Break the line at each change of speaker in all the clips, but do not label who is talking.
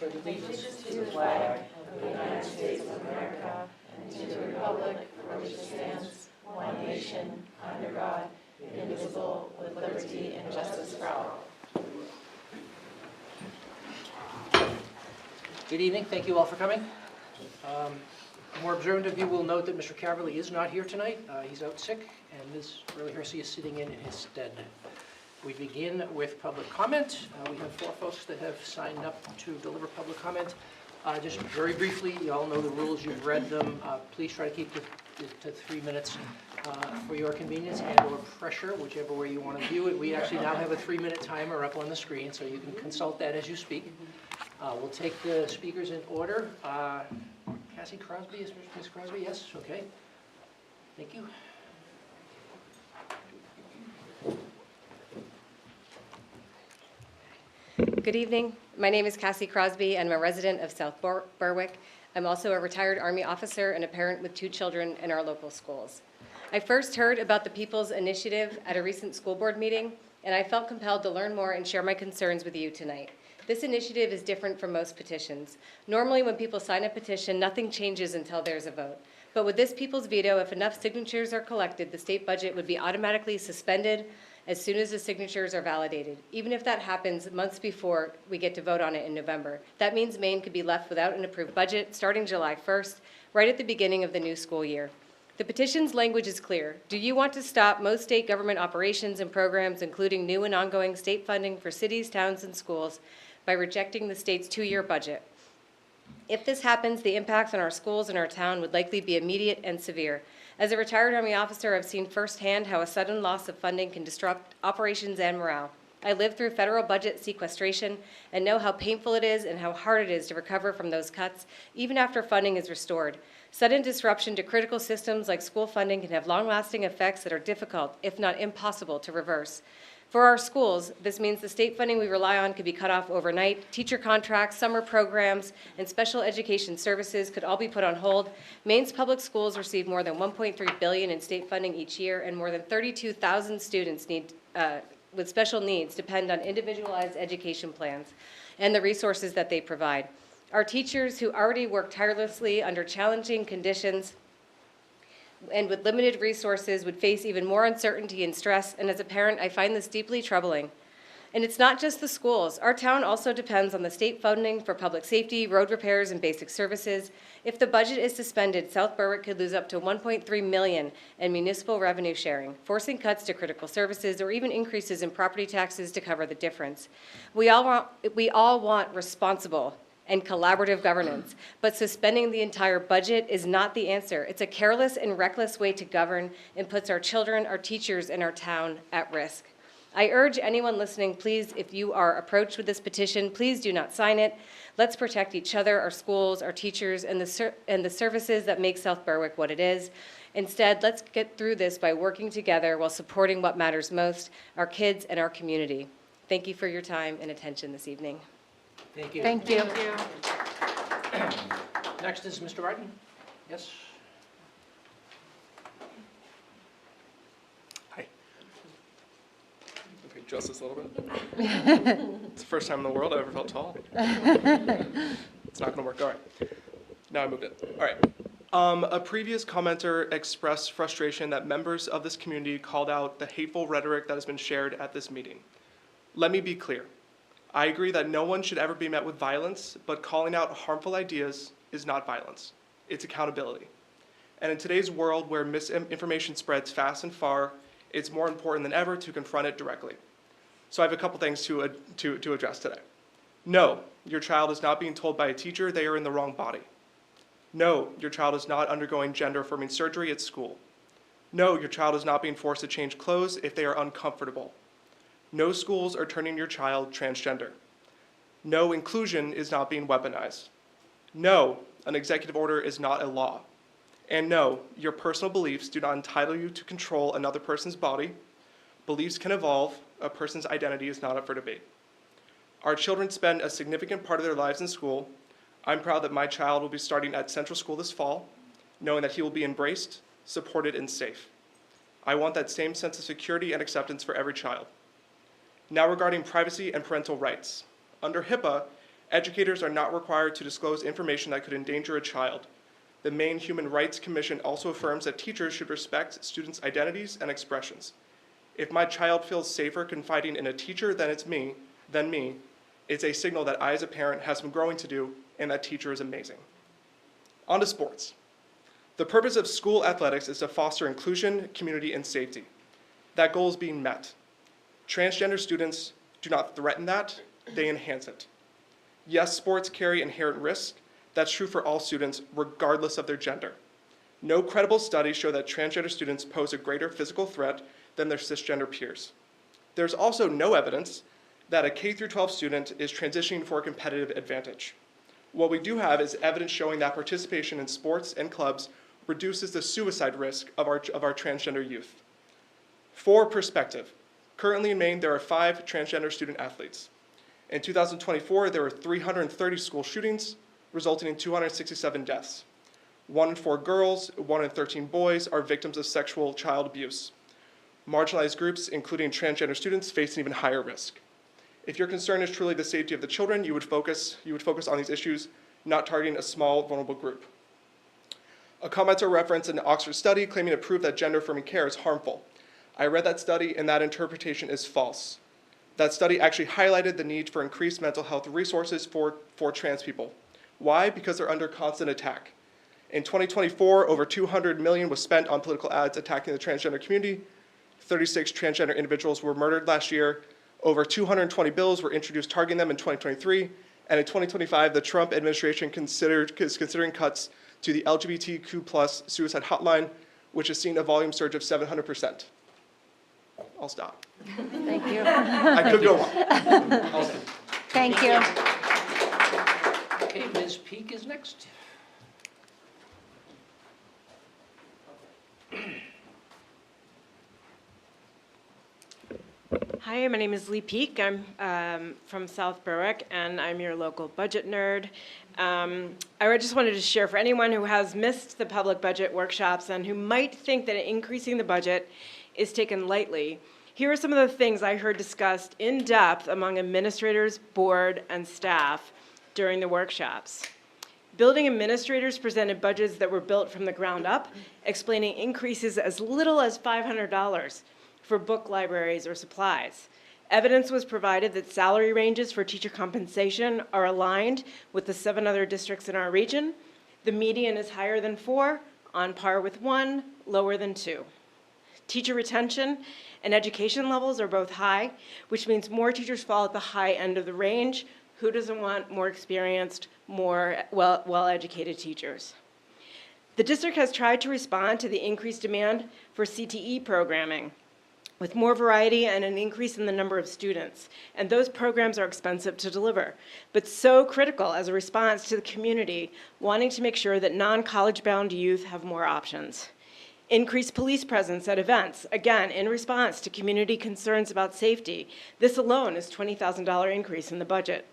with allegiance to the flag of the United States of America and to the republic for which it stands, one nation, under God, indivisible, with liberty and justice for all.
Good evening. Thank you all for coming. More observant of you will note that Mr. Caverly is not here tonight. He's out sick, and Ms. Burley-Hersey is sitting in his stead. We begin with public comment. We have 4 folks that have signed up to deliver public comment. Just very briefly, you all know the rules, you've read them. Please try to keep to 3 minutes for your convenience and or pressure, whichever way you want to view it. We actually now have a 3-minute timer up on the screen, so you can consult that as you speak. We'll take the speakers in order. Cassie Crosby, is Ms. Crosby? Yes, okay. Thank you.
Good evening. My name is Cassie Crosby, and I'm a resident of South Berwick. I'm also a retired Army officer and a parent with 2 children in our local schools. I first heard about the People's Initiative at a recent school board meeting, and I felt compelled to learn more and share my concerns with you tonight. This initiative is different from most petitions. Normally, when people sign a petition, nothing changes until there's a vote. But with this people's veto, if enough signatures are collected, the state budget would be automatically suspended as soon as the signatures are validated, even if that happens months before we get to vote on it in November. That means Maine could be left without an approved budget starting July 1st, right at the beginning of the new school year. The petition's language is clear. Do you want to stop most state government operations and programs, including new and ongoing state funding for cities, towns, and schools, by rejecting the state's 2-year budget? If this happens, the impacts on our schools and our town would likely be immediate and severe. As a retired Army officer, I've seen firsthand how a sudden loss of funding can disrupt operations and morale. I lived through federal budget sequestration and know how painful it is and how hard it is to recover from those cuts, even after funding is restored. Sudden disruption to critical systems like school funding can have long-lasting effects that are difficult, if not impossible, to reverse. For our schools, this means the state funding we rely on could be cut off overnight. Teacher contracts, summer programs, and special education services could all be put on hold. Maine's public schools receive more than $1.3 billion in state funding each year, and more than 32,000 students with special needs depend on individualized education plans and the resources that they provide. Our teachers, who already work tirelessly under challenging conditions and with limited resources, would face even more uncertainty and stress, and as a parent, I find this deeply troubling. And it's not just the schools. Our town also depends on the state funding for public safety, road repairs, and basic services. If the budget is suspended, South Berwick could lose up to $1.3 million in municipal revenue sharing, forcing cuts to critical services or even increases in property taxes to cover the difference. We all want responsible and collaborative governance, but suspending the entire budget is not the answer. It's a careless and reckless way to govern and puts our children, our teachers, and our town at risk. I urge anyone listening, please, if you are approached with this petition, please do not sign it. Let's protect each other, our schools, our teachers, and the services that make South Berwick what it is. Instead, let's get through this by working together while supporting what matters most, our kids and our community. Thank you for your time and attention this evening.
Thank you.
Thank you.
Next is Mr. Martin. Yes?
Hi. Okay, just this a little bit. It's the first time in the world I've ever felt tall. It's not going to work. All right. Now I moved it. All right. A previous commenter expressed frustration that members of this community called out the hateful rhetoric that has been shared at this meeting. Let me be clear. I agree that no one should ever be met with violence, but calling out harmful ideas is not violence. It's accountability. And in today's world where misinformation spreads fast and far, it's more important than ever to confront it directly. So I have a couple things to address today. No, your child is not being told by a teacher they are in the wrong body. No, your child is not undergoing gender-affirming surgery at school. No, your child is not being forced to change clothes if they are uncomfortable. No schools are turning your child transgender. No, inclusion is not being weaponized. No, an executive order is not a law. And no, your personal beliefs do not entitle you to control another person's body. Beliefs can evolve. A person's identity is not up for debate. Our children spend a significant part of their lives in school. I'm proud that my child will be starting at Central School this fall, knowing that he will be embraced, supported, and safe. I want that same sense of security and acceptance for every child. Now regarding privacy and parental rights. Under HIPAA, Educators are not required to disclose information that could endanger a child. The Maine Human Rights Commission also affirms that teachers should respect students' identities and expressions. If my child feels safer confiding in a teacher than me, it's a signal that I as a parent have some growing to do, and that teacher is amazing. On to sports. The purpose of school athletics is to foster inclusion, community, and safety. That goal is being met. Transgender students do not threaten that, they enhance it. Yes, sports carry inherent risk. That's true for all students, regardless of their gender. No credible studies show that transgender students pose a greater physical threat than their cisgender peers. There's also no evidence that a K-12 student is transitioning for a competitive advantage. What we do have is evidence showing that participation in sports and clubs reduces the suicide risk of our transgender youth. For perspective, currently in Maine, there are 5 transgender student athletes. In 2024, there were 330 school shootings, resulting in 267 deaths. 1 in 4 girls, 1 in 13 boys are victims of sexual child abuse. Marginalized groups, including transgender students, face an even higher risk. If your concern is truly the safety of the children, you would focus on these issues, not targeting a small, vulnerable group. A commenter referenced an Oxford study claiming to prove that gender-affirming care is harmful. I read that study, and that interpretation is false. That study actually highlighted the need for increased mental health resources for trans people. Why? Because they're under constant attack. In 2024, over $200 million was spent on political ads attacking the transgender community. 36 transgender individuals were murdered last year. Over 220 bills were introduced targeting them in 2023. And in 2025, the Trump administration is considering cuts to the LGBTQ+ suicide hotline, which has seen a volume surge of 700%. I'll stop.
Thank you.
I could go on.
Thank you.
Okay, Ms. Peak is next.
Hi, my name is Lee Peak. I'm from South Berwick, and I'm your local budget nerd. I just wanted to share for anyone who has missed the public budget workshops and who might think that increasing the budget is taken lightly. Here are some of the things I heard discussed in depth among administrators, board, and staff during the workshops. Building administrators presented budgets that were built from the ground up, explaining increases as little as $500 for book libraries or supplies. Evidence was provided that salary ranges for teacher compensation are aligned with the 7 other districts in our region. The median is higher than 4, on par with 1, lower than 2. Teacher retention and education levels are both high, which means more teachers fall at the high end of the range. Who doesn't want more experienced, more well-educated teachers? The district has tried to respond to the increased demand for CTE programming with more variety and an increase in the number of students. And those programs are expensive to deliver, but so critical as a response to the community wanting to make sure that non-college bound youth have more options. Increased police presence at events, again, in response to community concerns about safety. This alone is $20,000 increase in the budget.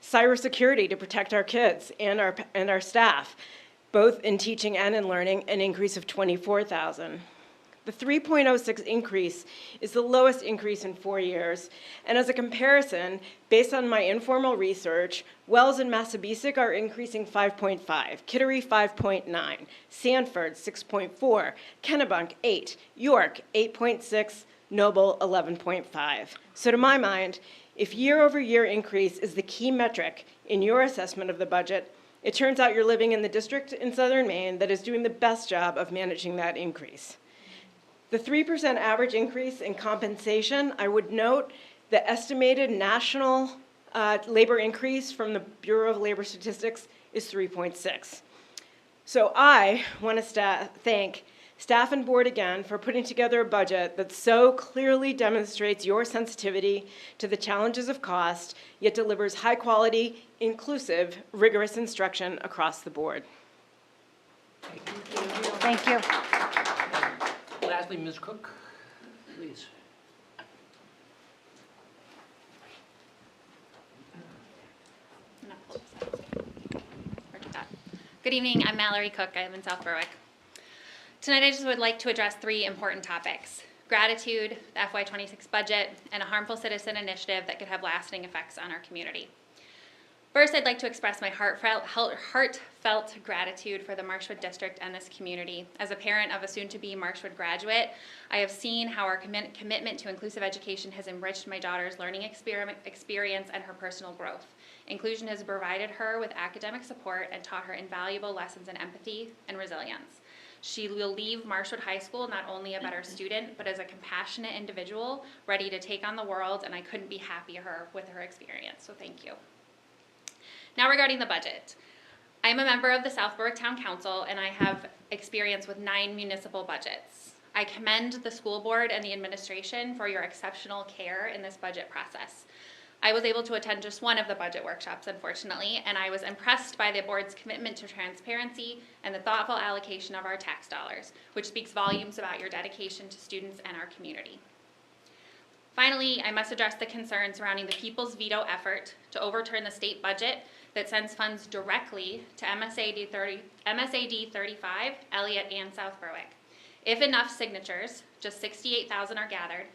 Cybersecurity to protect our kids and our staff, both in teaching and in learning, an increase of $24,000. The 3.06 increase is the lowest increase in 4 years. And as a comparison, based on my informal research, Wells and Massabesic are increasing 5.5, Kittery 5.9, Sanford 6.4, Kennebunk 8, York 8.6, Noble 11.5. So to my mind, if year-over-year increase is the key metric in your assessment of the budget, it turns out you're living in the district in southern Maine that is doing the best job of managing that increase. The 3% average increase in compensation, I would note the estimated national labor increase from the Bureau of Labor Statistics is 3.6. So I want to thank staff and board again for putting together a budget that so clearly demonstrates your sensitivity to the challenges of cost, yet delivers high quality, inclusive, rigorous instruction across the board.
Thank you.
Lastly, Ms. Cook, please.
Good evening, I'm Mallory Cook, I live in South Berwick. Tonight I just would like to address 3 important topics: gratitude, the FY26 budget, and a harmful citizen initiative that could have lasting effects on our community. First, I'd like to express my heartfelt gratitude for the Marshwood District and this community. As a parent of a soon-to-be Marshwood graduate, I have seen how our commitment to inclusive education has enriched my daughter's learning experience and her personal growth. Inclusion has provided her with academic support and taught her invaluable lessons in empathy and resilience. She will leave Marshwood High School not only a better student, but as a compassionate individual ready to take on the world, and I couldn't be happier with her experience, so thank you. Now regarding the budget. I'm a member of the South Berwick Town Council, and I have experience with 9 municipal budgets. I commend the school board and the administration for your exceptional care in this budget process. I was able to attend just one of the budget workshops, unfortunately, and I was impressed by the board's commitment to transparency and the thoughtful allocation of our tax dollars, which speaks volumes about your dedication to students and our community. Finally, I must address the concerns surrounding the people's veto effort to overturn the state budget that sends funds directly to MSAD 35, Elliott, and South Berwick. If enough signatures, just 68,000 are gathered,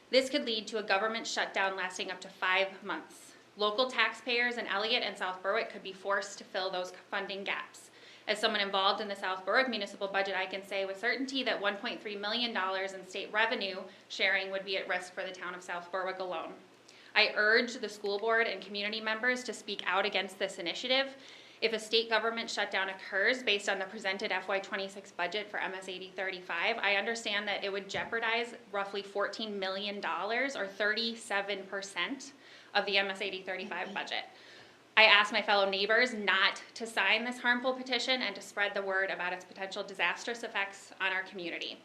this could lead to a government shutdown lasting up to 5 months. Local taxpayers in Elliott and South Berwick could be forced to fill those funding gaps. As someone involved in the South Berwick municipal budget, I can say with certainty that $1.3 million in state revenue sharing would be at risk for the town of South Berwick alone. I urge the school board and community members to speak out against this initiative. If a state government shutdown occurs based on the presented FY26 budget for MSAD 35, I understand that it would jeopardize roughly $14 million or 37% of the MSAD 35 budget. I ask my fellow neighbors not to sign this harmful petition and to spread the word about its potential disastrous effects on our community.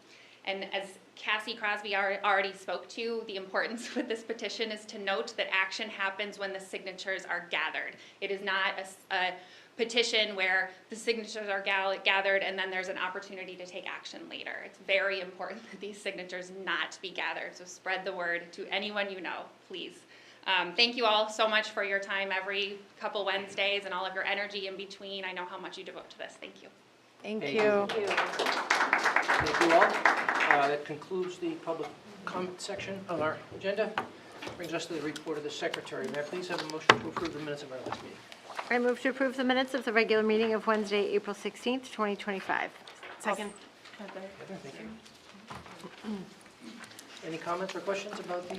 And as Cassie Crosby already spoke to, the importance with this petition is to note that action happens when the signatures are gathered. It is not a petition where the signatures are gathered and then there's an opportunity to take action later. It's very important that these signatures not be gathered, so spread the word to anyone you know, please. Thank you all so much for your time every couple Wednesdays and all of your energy in between. I know how much you devote to this. Thank you.
Thank
Thank
you.
you. Thank you all. That concludes the public comment section of our agenda. Brings us to the report of the secretary. May I please have a motion to approve the minutes of our last meeting?
I move to approve the minutes of the regular meeting of Wednesday, April 16th, 2025.
Second.
Heather, thank you. Any comments or questions about the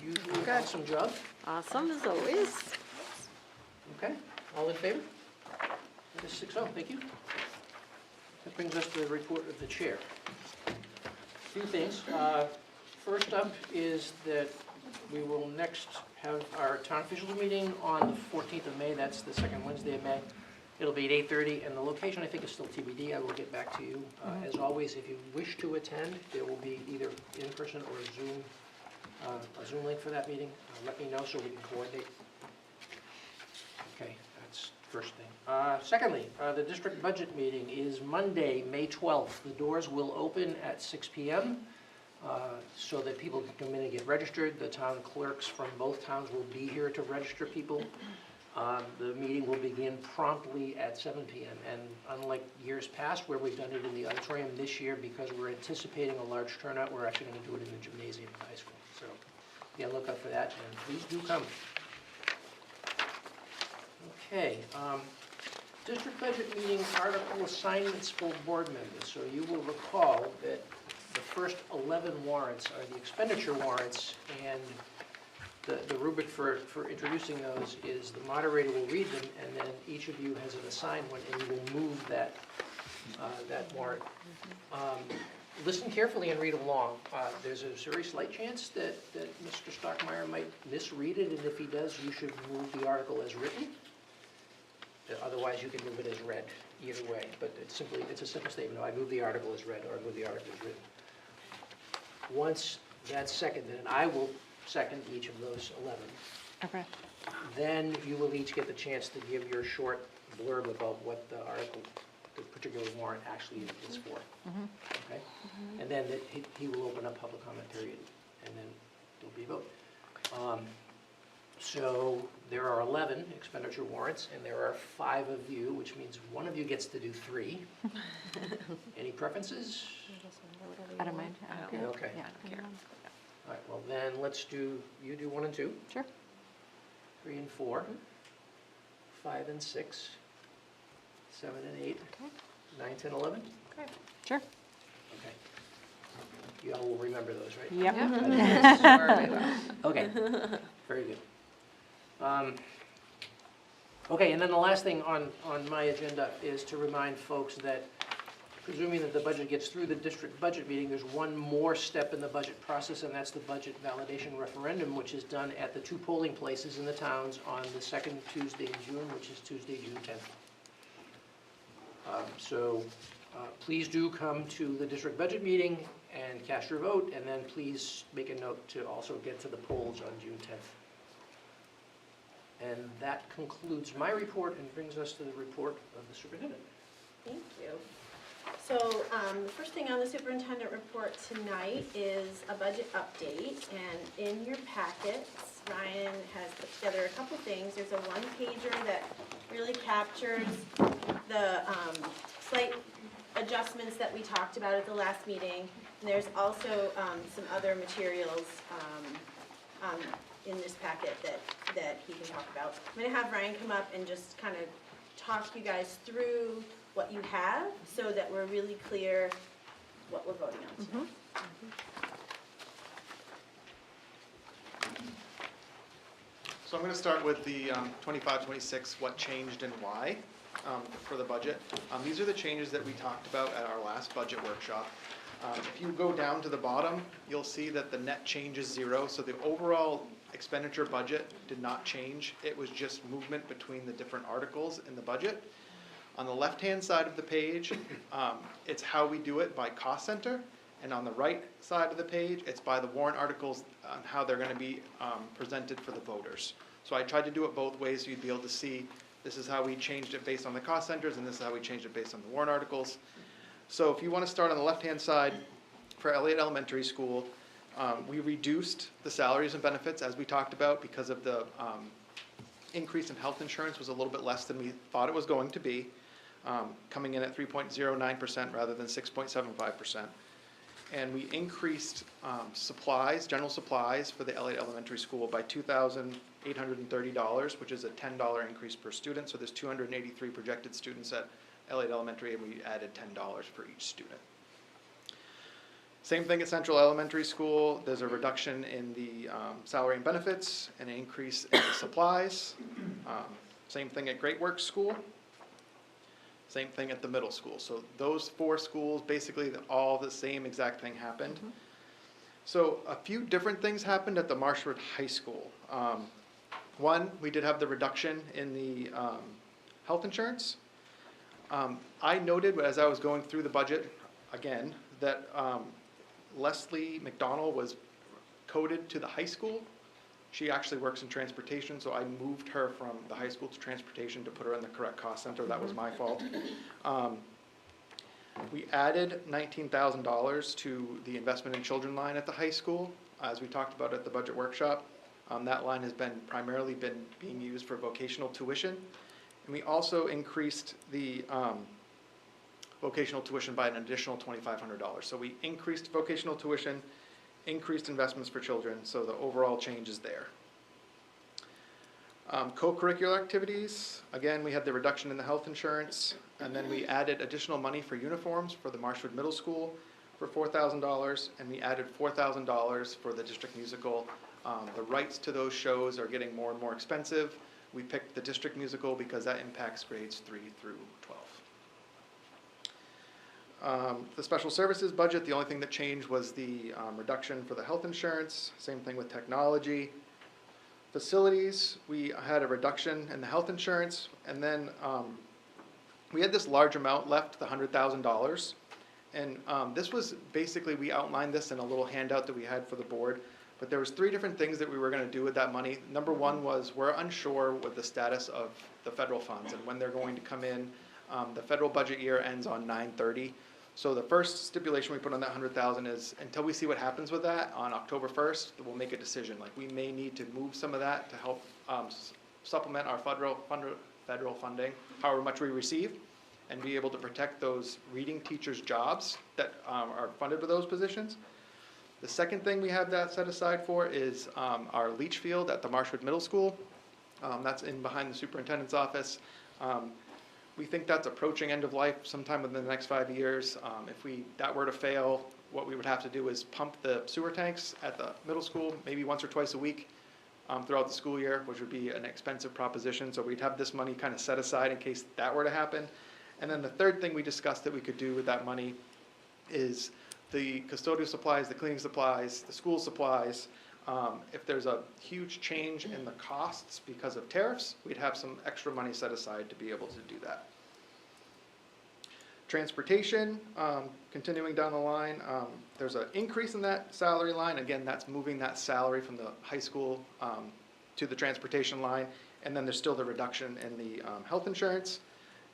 usual awesome job?
Awesome, as always.
Okay, all in favor? That is 6-0, thank you. That brings us to the report of the chair. A few things. First up is that we will next have our town officials meeting on the 14th of May. That's the second Wednesday of May. It'll be at 8:30, and the location I think is still TBD. I will get back to you. As always, if you wish to attend, there will be either in person or a Zoom link for that meeting. Let me know so we can coordinate. Okay, that's first thing. Secondly, the district budget meeting is Monday, May 12th. The doors will open at 6 p.m. So that people can come in and get registered. The town clerks from both towns will be here to register people. The meeting will begin promptly at 7 p.m. And unlike years past where we've done it in the auditorium, this year, because we're anticipating a large turnout, we're actually going to do it in the gymnasium at the high school. So yeah, look out for that, and please do come. Okay, district budget meeting article assignments for board members. So you will recall that the first 11 warrants are the expenditure warrants, and the rubric for introducing those is the moderator will read them, and then each of you has an assigned one, and you will move that warrant. Listen carefully and read along. There's a very slight chance that Mr. Stockmeyer might misread it, and if he does, you should move the article as written. Otherwise, you can move it as read, either way. But it's a simple statement. I move the article as read, or I move the article as written. Once that's seconded, and I will second each of those 11.
Okay.
Then you will each get the chance to give your short blurb about what the article, the particular warrant actually is for. Okay? And then he will open up public comment period, and then there'll be a vote. So there are 11 expenditure warrants, and there are 5 of you, which means one of you gets to do 3. Any preferences?
I don't mind. I don't care.
Okay.
Yeah, I don't care.
All right, well then, you do 1 and 2.
Sure.
3 and 4, 5 and 6, 7 and 8, 9, 10, 11?
Sure.
Okay. You all will remember those, right?
Yep.
Sure we will.
Okay, very good. Okay, and then the last thing on my agenda is to remind folks that, presuming that the budget gets through the district budget meeting, there's one more step in the budget process, and that's the budget validation referendum, which is done at the 2 polling places in the towns on the second Tuesday in June, which is Tuesday, June 10th. So please do come to the district budget meeting and cast your vote, and then please make a note to also get to the polls on June 10th. And that concludes my report and brings us to the report of the superintendent.
Thank you. So the first thing on the superintendent report tonight is a budget update. And in your packets, Ryan has put together a couple things. There's a one-pager that really captures the slight adjustments that we talked about at the last meeting. And there's also some other materials in this packet that he can talk about. I'm going to have Ryan come up and just kind of talk you guys through what you have so that we're really clear what we're voting on tonight.
So I'm going to start with the 25-26, what changed and why for the budget. These are the changes that we talked about at our last budget workshop. If you go down to the bottom, you'll see that the net change is 0. So the overall expenditure budget did not change. It was just movement between the different articles in the budget. On the left-hand side of the page, it's how we do it by cost center. And on the right side of the page, it's by the warrant articles on how they're going to be presented for the voters. So I tried to do it both ways so you'd be able to see this is how we changed it based on the cost centers, and this is how we changed it based on the warrant articles. So if you want to start on the left-hand side, for Elliott Elementary School, we reduced the salaries and benefits as we talked about because of the increase in health insurance was a little bit less than we thought it was going to be, coming in at 3.09% rather than 6.75%. And we increased supplies, general supplies for the Elliott Elementary School by $2,830, which is a $10 increase per student. So there's 283 projected students at Elliott Elementary, and we added $10 for each student. Same thing at Central Elementary School. There's a reduction in the salary and benefits and an increase in the supplies. Same thing at Great Works School. Same thing at the middle school. So those 4 schools, basically all the same exact thing happened. So a few different things happened at the Marshwood High School. One, we did have the reduction in the health insurance. I noted as I was going through the budget, again, that Leslie McDonald was coded to the high school. She actually works in transportation, so I moved her from the high school to transportation to put her in the correct cost center. That was my fault. We added $19,000 to the investment in children line at the high school, as we talked about at the budget workshop. That line has been primarily being used for vocational tuition. And we also increased the vocational tuition by an additional $2,500. So we increased vocational tuition, increased investments for children, so the overall change is there. Co-curricular activities, again, we had the reduction in the health insurance, and then we added additional money for uniforms for the Marshwood Middle School for $4,000, and we added $4,000 for the district musical. The rights to those shows are getting more and more expensive. We picked the district musical because that impacts grades 3 through 12. The special services budget, the only thing that changed was the reduction for the health insurance. Same thing with technology. Facilities, we had a reduction in the health insurance, and then we had this large amount left, the $100,000. And this was basically, we outlined this in a little handout that we had for the board, but there was 3 different things that we were going to do with that money. Number 1 was we're unsure with the status of the federal funds and when they're going to come in. The federal budget year ends on 9/30. So the first stipulation we put on that $100,000 is until we see what happens with that on October 1st, we'll make a decision. Like we may need to move some of that to help supplement our federal funding, however much we receive, and be able to protect those reading teachers' jobs that are funded with those positions. The second thing we have that set aside for is our leach field at the Marshwood Middle School. That's in behind the superintendent's office. We think that's approaching end of life sometime within the next 5 years. If that were to fail, what we would have to do is pump the sewer tanks at the middle school, maybe once or twice a week throughout the school year, which would be an expensive proposition. So we'd have this money kind of set aside in case that were to happen. And then the third thing we discussed that we could do with that money is the custodial supplies, the cleaning supplies, the school supplies. If there's a huge change in the costs because of tariffs, we'd have some extra money set aside to be able to do that. Transportation, continuing down the line, there's an increase in that salary line. Again, that's moving that salary from the high school to the transportation line. And then there's still the reduction in the health insurance.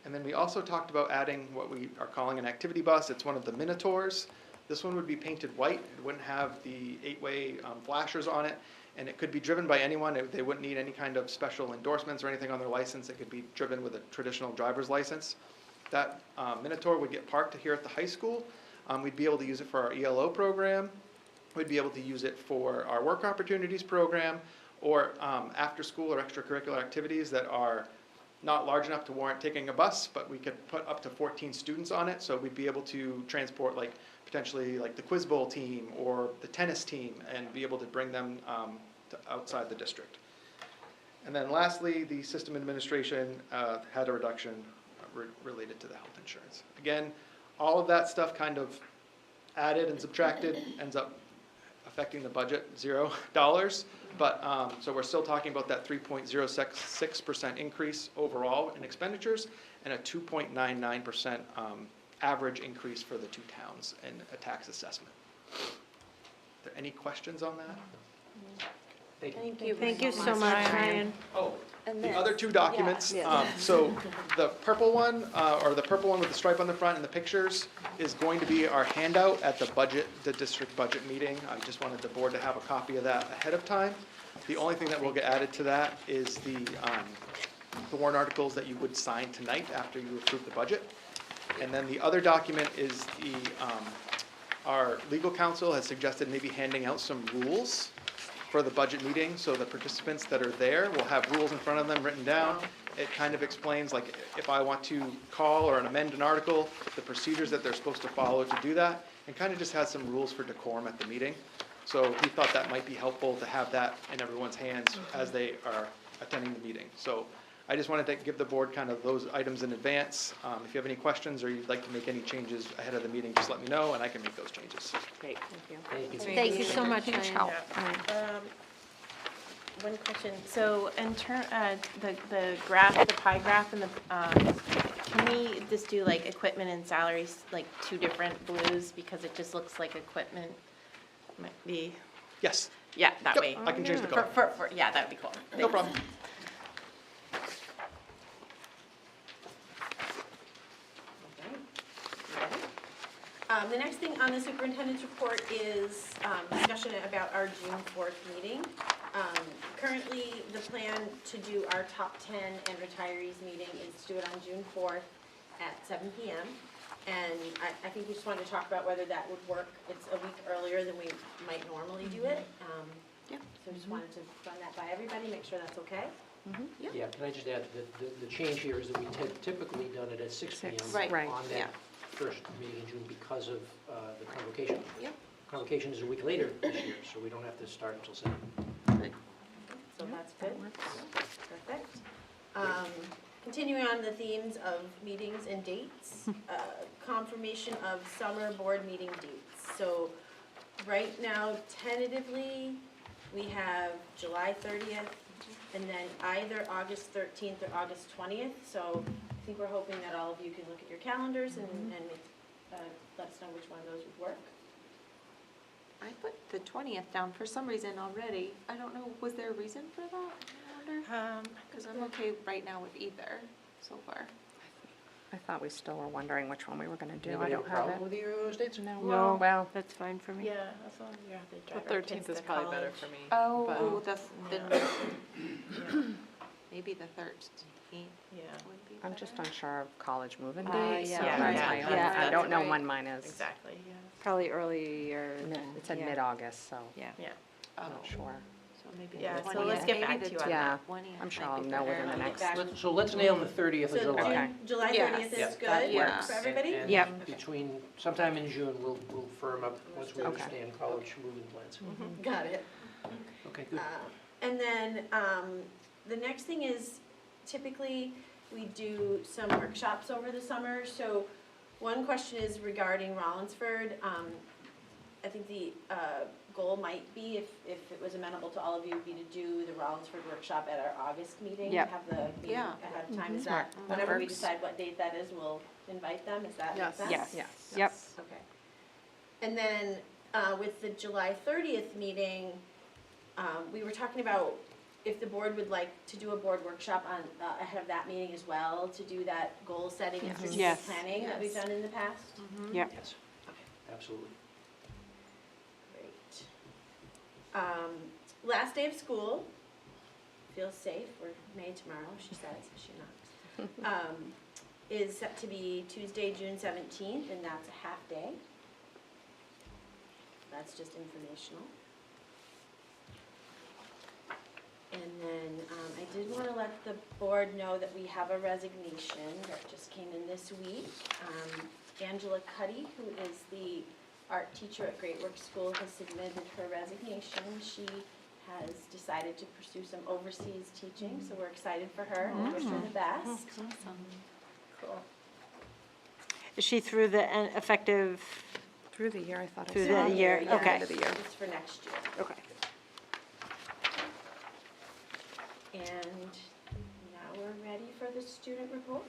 And then we also talked about adding what we are calling an activity bus. It's one of the Minotaurs. This one would be painted white. It wouldn't have the 8-way flashers on it, and it could be driven by anyone. They wouldn't need any kind of special endorsements or anything on their license. It could be driven with a traditional driver's license. That Minotaur would get parked here at the high school. We'd be able to use it for our ELO program. We'd be able to use it for our work opportunities program, or after school or extracurricular activities that are not large enough to warrant taking a bus, but we could put up to 14 students on it. So we'd be able to transport potentially the Quiz Bowl team or the tennis team and be able to bring them to outside the district. And then lastly, the system administration had a reduction related to the health insurance. Again, all of that stuff kind of added and subtracted ends up affecting the budget $0. But so we're still talking about that 3.06% increase overall in expenditures and a 2.99% average increase for the two towns in a tax assessment. Are there any questions on that?
Thank you.
Thank you.
Thank you so much, Ryan.
Oh,
And
the
this.
other two documents,
Yeah.
so the purple one, or the purple one with the stripe on the front and the pictures is going to be our handout at the district budget meeting. I just wanted the board to have a copy of that ahead of time. The only thing that will get added to that is the warrant articles that you would sign tonight after you approve the budget. And then the other document is our legal counsel has suggested maybe handing out some rules for the budget meeting, so the participants that are there will have rules in front of them written down. It kind of explains, if I want to call or amend an article, the procedures that they're supposed to follow to do that, and kind of just has some rules for decorum at the meeting. So he thought that might be helpful to have that in everyone's hands as they are attending the meeting. So I just wanted to give the board kind of those items in advance. If you have any questions or you'd like to make any changes ahead of the meeting, just let me know and I can make those changes.
Great, thank you.
Thank you.
Thank you so much,
Huge
Ryan.
help.
One question, so in the graph, the pie graph and can we just do equipment and salaries, two different blues, because it just looks like equipment might be,
Yes,
yeah, that
Yep,
way.
I can change the color.
Yeah, that'd be cool.
No
Thanks.
problem.
The next thing on the superintendent's report is discussion about our June 4th meeting. Currently, the plan to do our top 10 and retirees meeting is to do it on June 4th at 7 p.m. And I think we just wanted to talk about whether that would work. It's a week earlier than we might normally do it. So just wanted to run that by everybody, make sure that's okay.
Yeah, can I just add that the change here is that we typically done it at 6 p.m.
Right.
on
Yeah.
that first meeting in June because of the convocation.
Yep.
Convocation is a week later this year, so we don't have to start until 7.
So that's good. Perfect. Continuing on the themes of meetings and dates, confirmation of summer board meeting dates. So right now, tentatively, we have July 30th, and then either August 13th or August 20th. So I think we're hoping that all of you can look at your calendars and let us know which one of those would work.
I put the 20th down for some reason already. I don't know, was there a reason for that? I wonder. Because I'm okay right now with either so far.
I thought we still were wondering which one we were going to do.
Anybody
I
have a
don't have
problem
it.
with either of those dates?
No, well,
That's fine for me.
Yeah, as long as you have to
The
drive our kids
13th is
to
probably better
college.
for me.
Oh,
Yeah.
maybe the 13th
Yeah,
would be
I'm
better.
just unsure of college moving dates,
yeah.
so
Yeah,
that's
yeah,
my
yeah,
only, I
that's
don't know
right.
when mine is.
exactly, yeah.
Probably early or.
It said
yeah.
mid-August, so
Yeah.
Yeah.
I'm not sure.
So
Yeah, so let's get back to you on
Yeah,
that.
I'm sure I'll know within the
Get
next.
back.
So let's nail the 30th of
So
July.
Okay.
July
Yes.
30th is
Yep.
good
Yes.
for everybody?
And
Yep.
between, sometime in June, we'll firm up once we
Okay.
understand college moving plans.
Got it.
Okay, good.
And then, the next thing is typically we do some workshops over the summer. So one question is regarding Rollinsford. I think the, goal might be, if it was amenable to all of you, would be to do the Rollinsford workshop at our August meeting.
Yep.
Have the meeting
Yeah.
ahead of time. Is that,
That
whenever we
works.
decide what date that is, we'll invite them. Is that make
Yes.
sense?
Yes. Yep.
Okay. And then, with the July 30th meeting, we were talking about if the board would like to do a board workshop on, ahead of that meeting as well, to do that goal setting and strategic
Yes.
planning that we've done in the past.
Yep.
Yes, absolutely.
Great. Last day of school, feel safe, we're May tomorrow, she says, she knocks. Is set to be Tuesday, June 17th, and that's a half day. That's just informational. And then, I did want to let the board know that we have a resignation that just came in this week. Angela Cuddy, who is the art teacher at Great Works School, has submitted her resignation. She has decided to pursue some overseas teaching, so we're excited for her and wish her the best. Cool.
Is she through the effective,
Through the year, I thought. I
Through
saw.
the year,
Yeah,
okay.
End of the year.
It's for next year.
okay.
And now we're ready for the student report.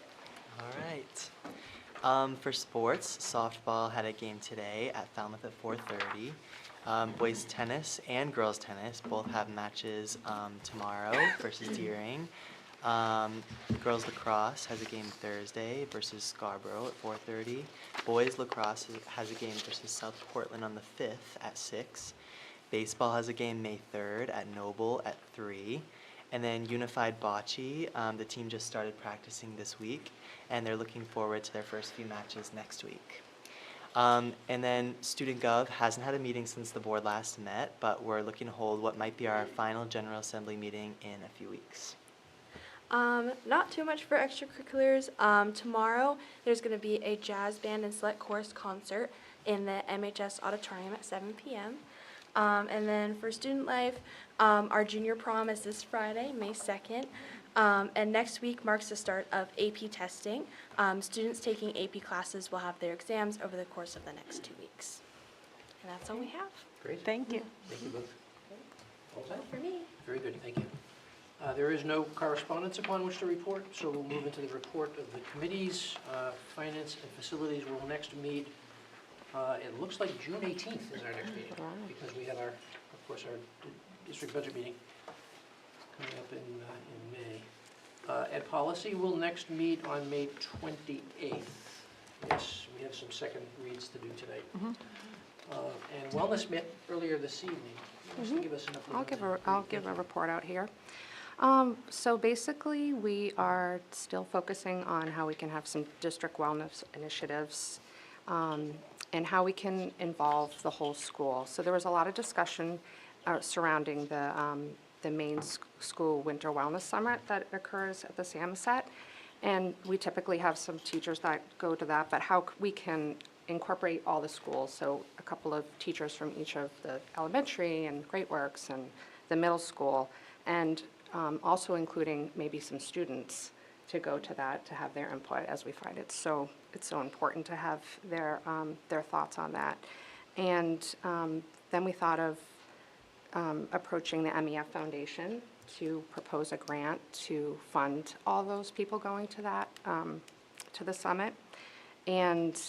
All right. For sports, softball had a game today at Falmouth at 4:30. Boys tennis and girls tennis both have matches tomorrow versus Deering. Girls lacrosse has a game Thursday versus Scarborough at 4:30. Boys lacrosse has a game versus South Portland on the 5th at 6. Baseball has a game May 3rd at Noble at 3. And then Unified Bocce, the team just started practicing this week, and they're looking forward to their first few matches next week. And then Student Gov hasn't had a meeting since the board last met, but we're looking to hold what might be our final General Assembly meeting in a few weeks.
Not too much for extracurriculars. Tomorrow there's going to be a jazz band and select chorus concert in the MHS auditorium at 7 p.m. And then for student life, our junior prom is this Friday, May 2nd. And next week marks the start of AP testing. Students taking AP classes will have their exams over the course of the next 2 weeks. And that's all we have.
Great.
Thank you.
Thank you both. All set?
For me.
Very good, thank you. There is no correspondence upon which to report, so we'll move into the report of the committees. Finance and Facilities will next meet, it looks like June 18th is our next meeting, because we have our, of course, our district budget meeting coming up in May. Ed Policy will next meet on May 28th. Yes, we have some second reads to do tonight. And Wellness met earlier this evening. Just to give us an update on that.
I'll give a report out here. So basically, we are still focusing on how we can have some district wellness initiatives and how we can involve the whole school. So there was a lot of discussion surrounding the main school winter wellness summit that occurs at the Samoset. And we typically have some teachers that go to that, but how we can incorporate all the schools. So a couple of teachers from each of the elementary and Great Works and the middle school, and also including maybe some students to go to that, to have their input, as we find it's so important to have their thoughts on that. And then we thought of approaching the MEF Foundation to propose a grant to fund all those people going to that, to the summit. And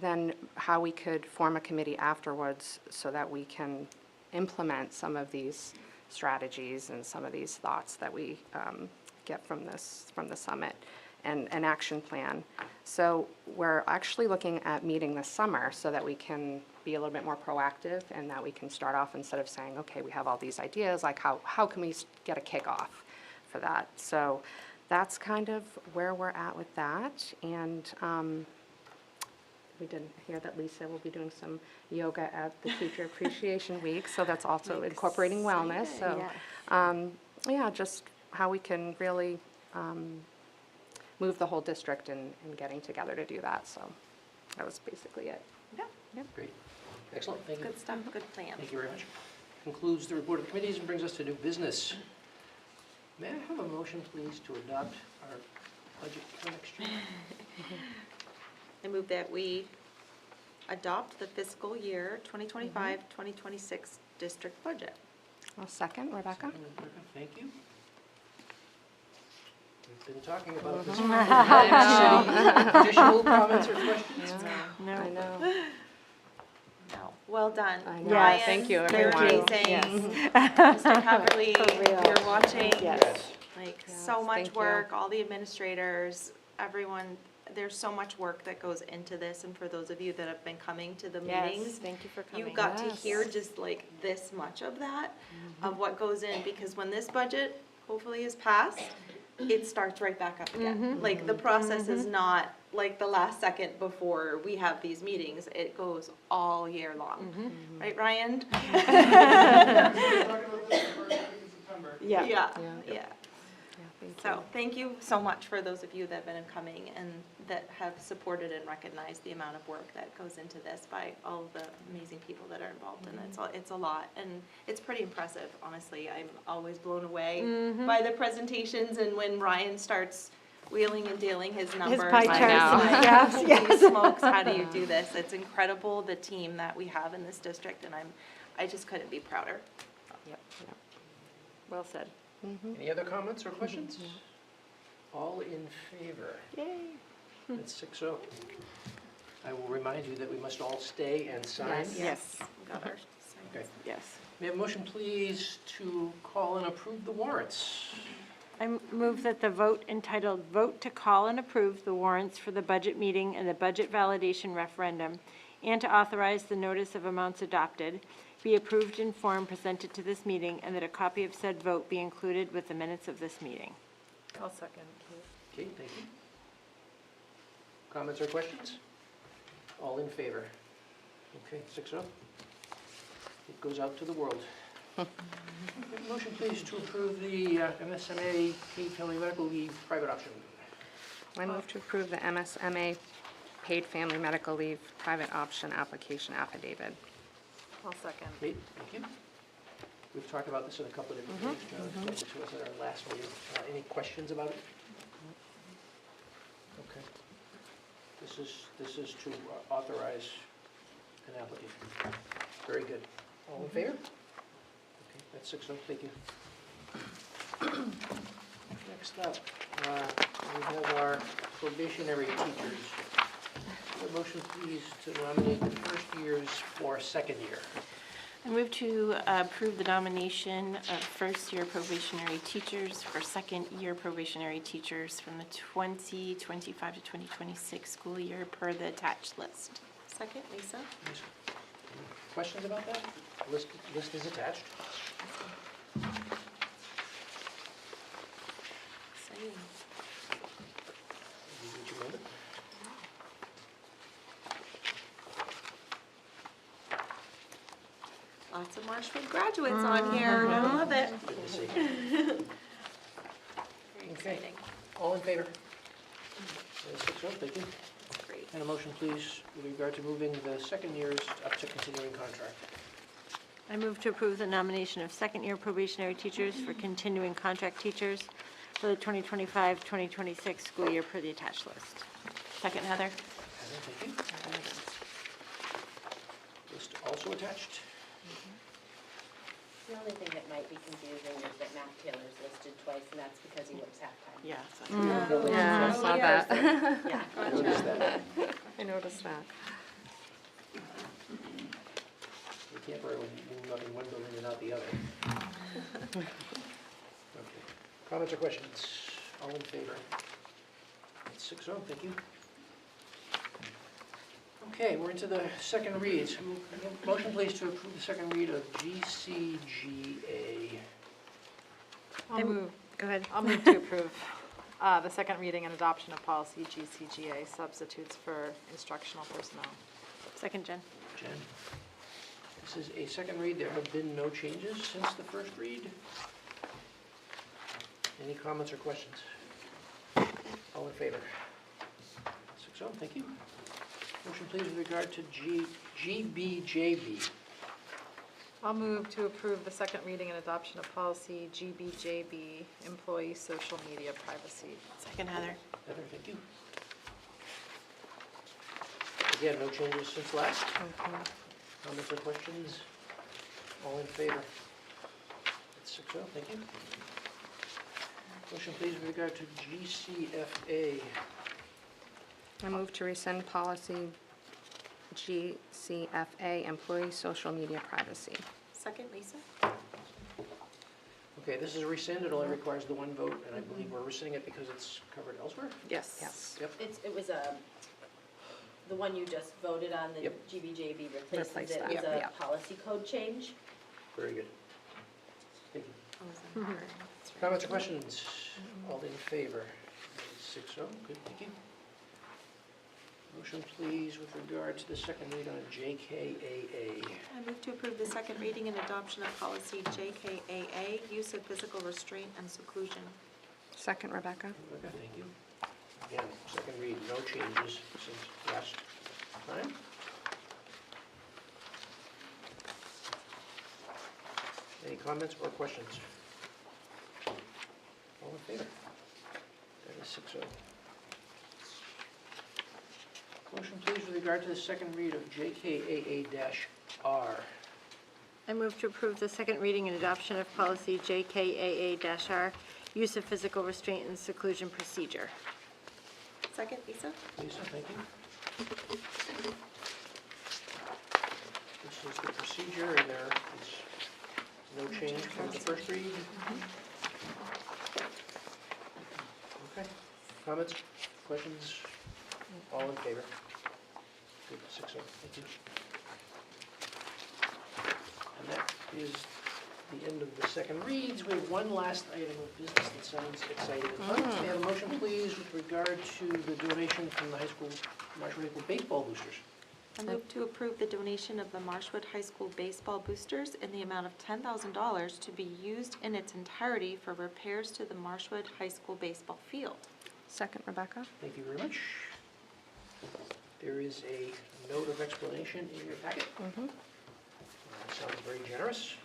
then how we could form a committee afterwards so that we can implement some of these strategies and some of these thoughts that we get from the summit, and an action plan. So we're actually looking at meeting this summer so that we can be a little bit more proactive, and that we can start off, instead of saying, okay, we have all these ideas, like how can we get a kickoff for that? So that's kind of where we're at with that. And we did hear that Lisa will be doing some yoga at the Teacher Appreciation Week, so that's also incorporating wellness. So Yeah, just how we can really move the whole district in getting together to do that, so that was basically it.
Great. Excellent, thank you.
Good stuff, good plan.
Thank you very much. Concludes the report of committees and brings us to new business. May I have a motion, please, to adopt our budget for next year?
I move that we adopt the fiscal year 2025-2026 district budget.
I'll second, Rebecca.
Second, Rebecca, thank you. We've been talking about this. Any additional comments or questions?
I know.
No, well done.
I know.
Ryan,
Thank you,
you're
everyone.
amazing. Mr. Coverly,
For real.
you're watching.
Yes.
Like,
Yes,
so much
thank you.
work, all the administrators, everyone, there's so much work that goes into this, and for those of you that have been coming to the
Yes,
meetings,
thank you for coming.
you got to
Yes.
hear just like this much of that, of what goes in, because when this budget hopefully is passed, it starts right back up again. Like, the process is not like the last second before we have these meetings, it goes all year long. Right, Ryan?
Yeah.
Yeah,
Yeah.
yeah.
Thank you.
So, thank you so much for those of you that have been coming and that have supported and recognized the amount of work that goes into this by all of the amazing people that are involved in it. It's a lot, and it's pretty impressive, honestly. I'm always blown away by the presentations, and when Ryan starts wheeling and dealing his numbers.
pie
I
charts.
know.
Yes,
Holy smokes, how do you do this? It's incredible, the team that we have in this district, and I just couldn't be prouder.
Well said.
Any other comments or questions? All in favor?
Yay.
That's 6-0. I will remind you that we must all stay and sign.
Yes.
Got our
Okay.
Yes.
May I have a motion, please, to call and approve the warrants?
I move that the vote entitled "Vote to Call and Approve the Warrants for the Budget Meeting and the Budget Validation Referendum, and to authorize the notice of amounts adopted, be approved in form presented to this meeting, and that a copy of said vote be included with the minutes of this meeting."
I'll second.
Okay, thank you. Comments or questions? All in favor? Okay, 6-0. It goes out to the world. Motion, please, to approve the MSMA paid family medical leave private option.
I move to approve the MSMA paid family medical leave private option application affidavit.
I'll second.
Great, thank you. We've talked about this in a couple of different ways. John explained it to us at our last meeting. Any questions about it? Okay. This is to authorize an application. Very good. All in favor? Okay, that's 6-0, thank you. Next up, we have our probationary teachers. A motion, please, to nominate the first years for second year.
I move to approve the nomination of first-year probationary teachers for second-year probationary teachers from the 2025 to 2026 school year per the attached list.
Second, Lisa?
Any questions about that? List is attached.
Exciting.
Would you move it?
Lots of Marshwood graduates on here. I love it.
Good to see.
Very
Okay.
exciting.
All in favor? 6-0, thank you.
Great.
And a motion, please, with regard to moving the second years up to continuing contract.
I move to approve the nomination of second-year probationary teachers for continuing contract teachers for the 2025-2026 school year per the attached list.
Second, Heather?
Thank you. List also attached.
The only thing that might be confusing is that Matt Taylor's listed twice, and that's because he works half-time.
Yeah.
Yeah, I saw that.
Yeah.
I noticed that.
I noticed that.
You can't really move up in one building and not the other. Okay. Comments or questions? All in favor? That's 6-0, thank you. Okay, we're into the second reads. Motion, please, to approve the second read of GCGA.
Go ahead.
I'll move to approve the second reading and adoption of policy GCGA, substitutes for instructional personnel.
Second, Jen.
Jen? This is a second read. There have been no changes since the first read. Any comments or questions? All in favor? 6-0, thank you. Motion please with regard to GBJB.
I'll move to approve the second reading and adoption of policy GBJB, employee social media privacy.
Second, Heather.
Heather, thank you. Again, no changes since last. Comments or questions? All in favor? That's 6-0, thank you. Motion please with regard to GCFA.
I move to rescind policy GCFA, employee social media privacy.
Second, Lisa?
Okay, this is rescind, it only requires the one vote, and I believe we're rescinding it because it's covered elsewhere?
Yes.
Yes.
Yep.
It was the one you just voted on, the
Yep.
GBJB replaces
Replace
it.
that,
It was a
yep.
policy code change.
Very good. Thank you.
Oh, is that her? That's right.
Comments or questions? All in favor? 6-0, good, thank you. Motion please with regard to the second read on JKAA.
I move to approve the second reading and adoption of policy JKAA, use of physical restraint and seclusion.
Second, Rebecca.
Rebecca, thank you. Again, second read, no changes since last time. Any comments or questions? All in favor? That is 6-0. Motion please with regard to the second read of JKAA-R.
I move to approve the second reading and adoption of policy JKAA-R, use of physical restraint and seclusion procedure.
Second, Lisa?
Lisa, thank you. This is the procedure, and there is no change from the first read. Okay. Comments, questions? All in favor? Good, 6-0, thank you. And that is the end of the second reads. We have one last item of business that sounds exciting and fun. May I have a motion, please, with regard to the donation from the high school, Marshwood High School baseball boosters?
I move to approve the donation of the Marshwood High School baseball boosters in the amount of $10,000 to be used in its entirety for repairs to the Marshwood High School baseball field.
Second, Rebecca.
Thank you very much. There is a note of explanation in your packet. Sounds very generous.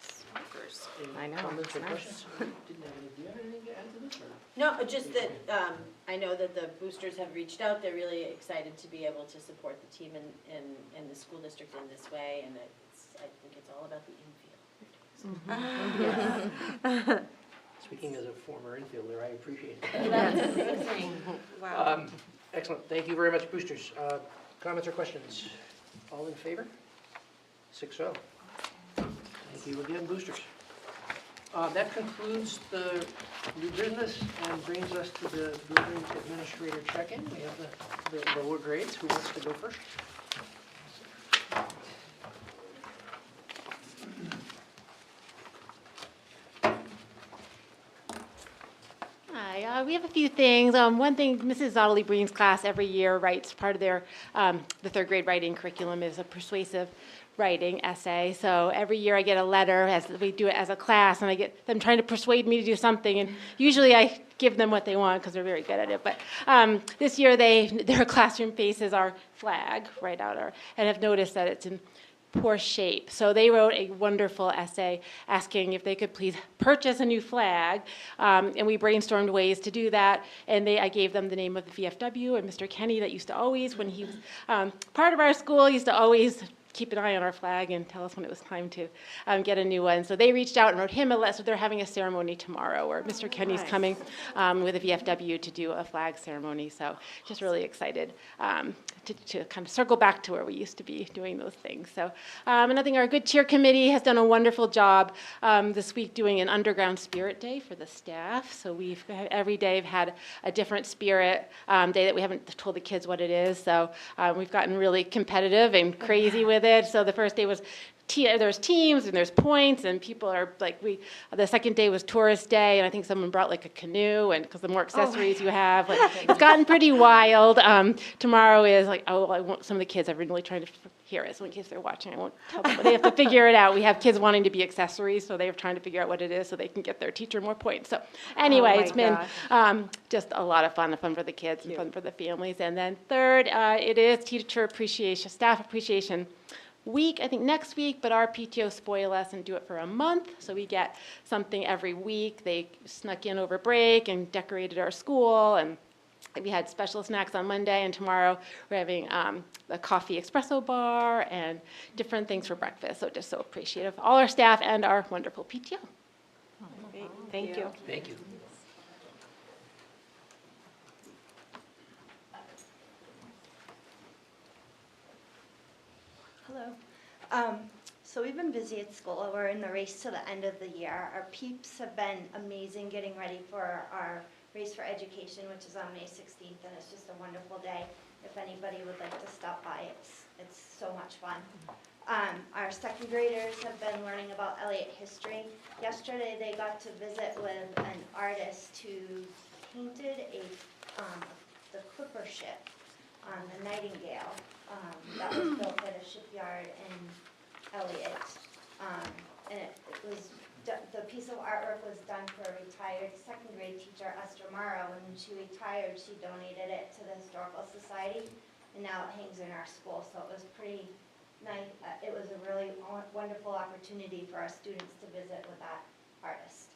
Smokers.
Any
I know,
comments
it's
or
nice.
questions? Do you have anything to add to this, or?
No, just that, I know that the boosters have reached out, they're really excited to be able to support the team in the school district in this way, and I think it's all about the infield.
Speaking as a former infielder, I appreciate it.
That's amazing.
Wow.
Excellent, thank you very much, boosters. Comments or questions? All in favor? 6-0. Thank you again, boosters. That concludes the new business and brings us to the building administrator check-in. We have the lower grades. Who wants to go first?
Hi, we have a few things. One thing, Mrs. Zottely Breen's class every year writes, part of their, the third grade writing curriculum is a persuasive writing essay. So every year I get a letter, as we do it as a class, and I get them trying to persuade me to do something, and usually I give them what they want because they're very good at it. But this year their classroom faces our flag right out, and have noticed that it's in poor shape. So they wrote a wonderful essay asking if they could please purchase a new flag, and we brainstormed ways to do that, and I gave them the name of the VFW, and Mr. Kenny, that used to always, when he was part of our school, used to always keep an eye on our flag and tell us when it was time to get a new one. So they reached out and wrote him a letter. So they're having a ceremony tomorrow where Mr. Kenny's coming with a VFW to do a flag ceremony. So just really excited to kind of circle back to where we used to be doing those things. So another thing, our Good Cheer Committee has done a wonderful job this week doing an Underground Spirit Day for the staff. So we've every day had a different spirit day that we haven't told the kids what it is. So we've gotten really competitive and crazy with it. So the first day was there's teams and there's points and people are like, the second day was tourist day and I think someone brought like a canoe and because the more accessories you have, like, it's gotten pretty wild. Tomorrow is like, some of the kids, I've been really trying to hear it, so in case they're watching, I won't tell them, but they have to figure it out. We have kids wanting to be accessories, so they're trying to figure out what it is so they can get their teacher more points. So anyway, it's been just a lot of fun for the kids and fun for the families. And then third, it is teacher appreciation, staff appreciation week, I think next week, but our PTO spoil us and do it for a month. So we get something every week. They snuck in over break and decorated our school, and we had special snacks on Monday, and tomorrow we're having a coffee espresso bar and different things for breakfast. So just so appreciative of all our staff and our wonderful PTO.
Great. Thank you.
Thank you.
Hello. So we've been busy at school. We're in the race to the end of the year. Our peeps have been amazing getting ready for our Race for Education, which is on May 16th, and it's just a wonderful day. If anybody would like to stop by, it's so much fun. Our second graders have been learning about Elliott history. Yesterday they got to visit with an artist who painted the clipper ship on the Nightingale that was built at a shipyard in Elliott. And it was the piece of artwork was done for a retired second grade teacher, Esther Morrow. And when she retired, she donated it to the Historical Society, and now it hangs in our school. So it was pretty nice. It was a really wonderful opportunity for our students to visit with that artist.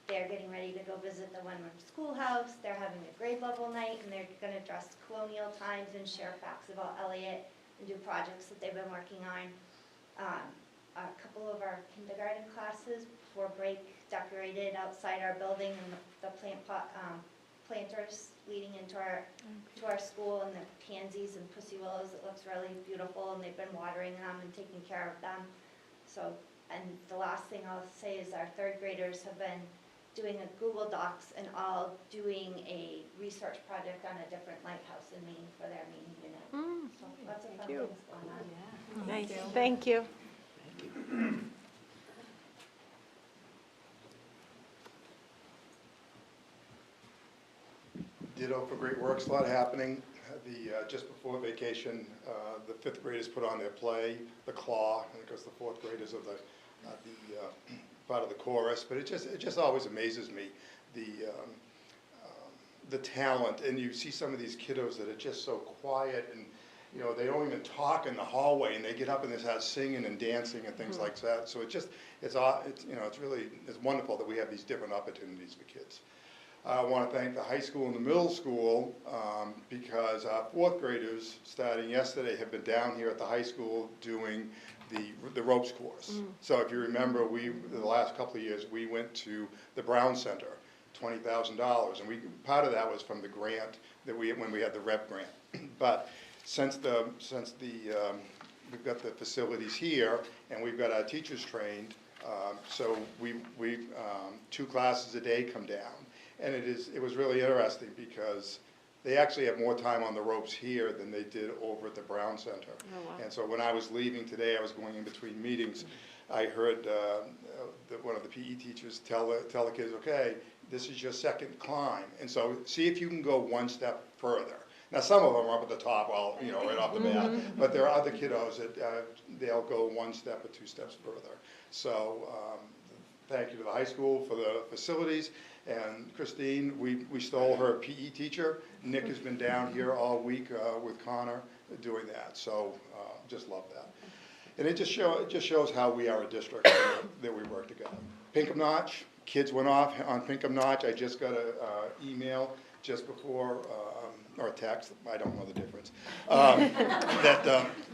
They're getting ready to go visit the one-room schoolhouse. They're having a grade level night, and they're going to dress colonial times and share facts about Elliott and do projects that they've been working on. A couple of our kindergarten classes before break decorated outside our building, and the planters leading into our school, and the pansies and pussy willows. It looks really beautiful, and they've been watering them and taking care of them. So, and the last thing I'll say is our third graders have been doing a Google Docs and all doing a research project on a different lighthouse in Maine for their Maine unit. So lots of fun things going on.
Yeah. Nice. Thank you.
Ditto for Great Works, a lot happening. Just before vacation, the fifth graders put on their play, The Claw, and of course the fourth graders are the part of the chorus. But it just always amazes me the talent, and you see some of these kiddos that are just so quiet, and you know, they don't even talk in the hallway, and they get up and they start singing and dancing and things like that. So it's wonderful that we have these different opportunities for kids. I want to thank the high school and the middle school because our fourth graders, starting yesterday, have been down here at the high school doing the ropes course. So if you remember, the last couple of years, we went to the Brown Center, $20,000, and part of that was from the grant that when we had the REP grant. But since we've got the facilities here and we've got our teachers trained, so we 2 classes a day come down. And it was really interesting because they actually have more time on the ropes here than they did over at the Brown Center.
Oh, wow.
And so when I was leaving today, I was going in between meetings, I heard one of the PE teachers tell the kids, okay, this is your second climb. And so see if you can go one step further. Now, some of them are up at the top, right off the bat, but there are other kiddos that they'll go 1 step or 2 steps further. So thank you to the high school for the facilities. And Christine, we stole her PE teacher. Nick has been down here all week with Connor doing that. So just love that. And it just shows how we are a district that we work together. Pinkham Notch, kids went off on Pinkham Notch. I just got an email just before, or a text, I don't know the difference.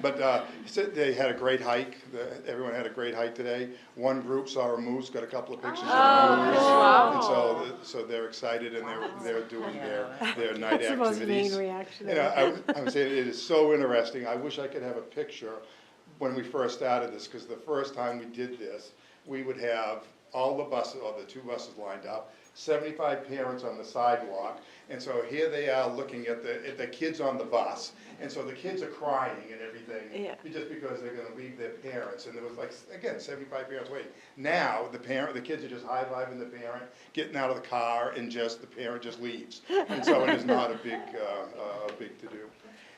But they had a great hike. Everyone had a great hike today. One group saw a moose, got a couple of pictures of the moose.
Wow.
And so they're excited, and they're doing their night
That's
activities.
the most main reaction.
You know, I'm saying it is so interesting. I wish I could have a picture when we first started this, because the first time we did this, we would have all the buses, or the 2 buses lined up, 75 parents on the sidewalk, and so here they are looking at the kids on the bus, and so the kids are crying and everything,
Yeah.
just because they're gonna leave their parents, and there was like, again, 75 parents waiting. Now, the kids are just high-fiving the parent, getting out of the car, and the parent just leaves. And so it is not a big to-do.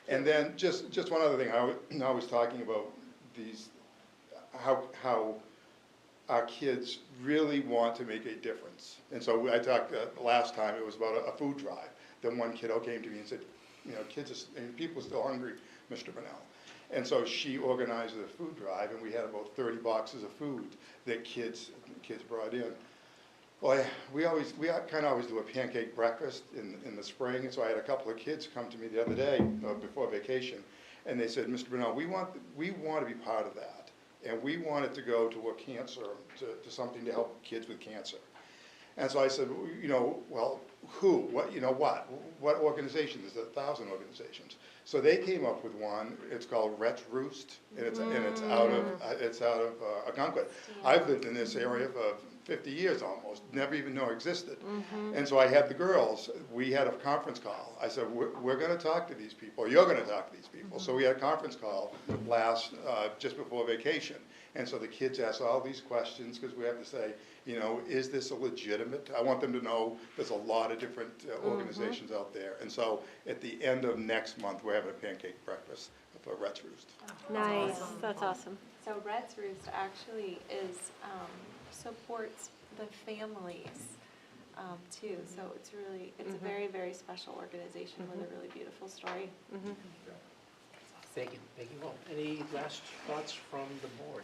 And then, just one other thing, I was talking about these, how our kids really want to make a difference. And so I talked, last time, it was about a food drive. Then one kiddo came to me and said, you know, people are still hungry, Mr. Bonnell. And so she organized a food drive, and we had about 30 boxes of food that kids brought in. Well, we kind of always do a pancake breakfast in the spring, and so I had a couple of kids come to me the other day before vacation, and they said, Mr. Bonnell, we want to be part of that. And we wanted to go to a cancer, to something to help kids with cancer. And so I said, you know, well, who? What? You know what? What organization? There's 1,000 organizations. So they came up with one. It's called Rhett's Roost, and it's out of Algonquin. I've lived in this area for 50 years almost, never even know it existed. And so I had the girls, we had a conference call. I said, we're gonna talk to these people, you're gonna talk to these people. So we had a conference call just before vacation. And so the kids asked all these questions, because we have to say, you know, is this a legitimate? I want them to know there's a lot of different organizations out there. And so at the end of next month, we're having a pancake breakfast for Rhett's Roost.
Nice, that's awesome.
So Rhett's Roost actually supports the families too. So it's a very, very special organization with a really beautiful story.
Thank you. Well, any last thoughts from the board?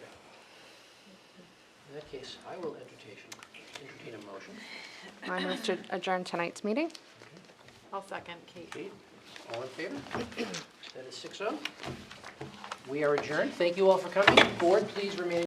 In that case, I will entertain a motion.
I move to adjourn tonight's meeting.
I'll second, Kate.
Kate, all in favor? That is 6-0. We are adjourned. Thank you all for coming. Board, please remain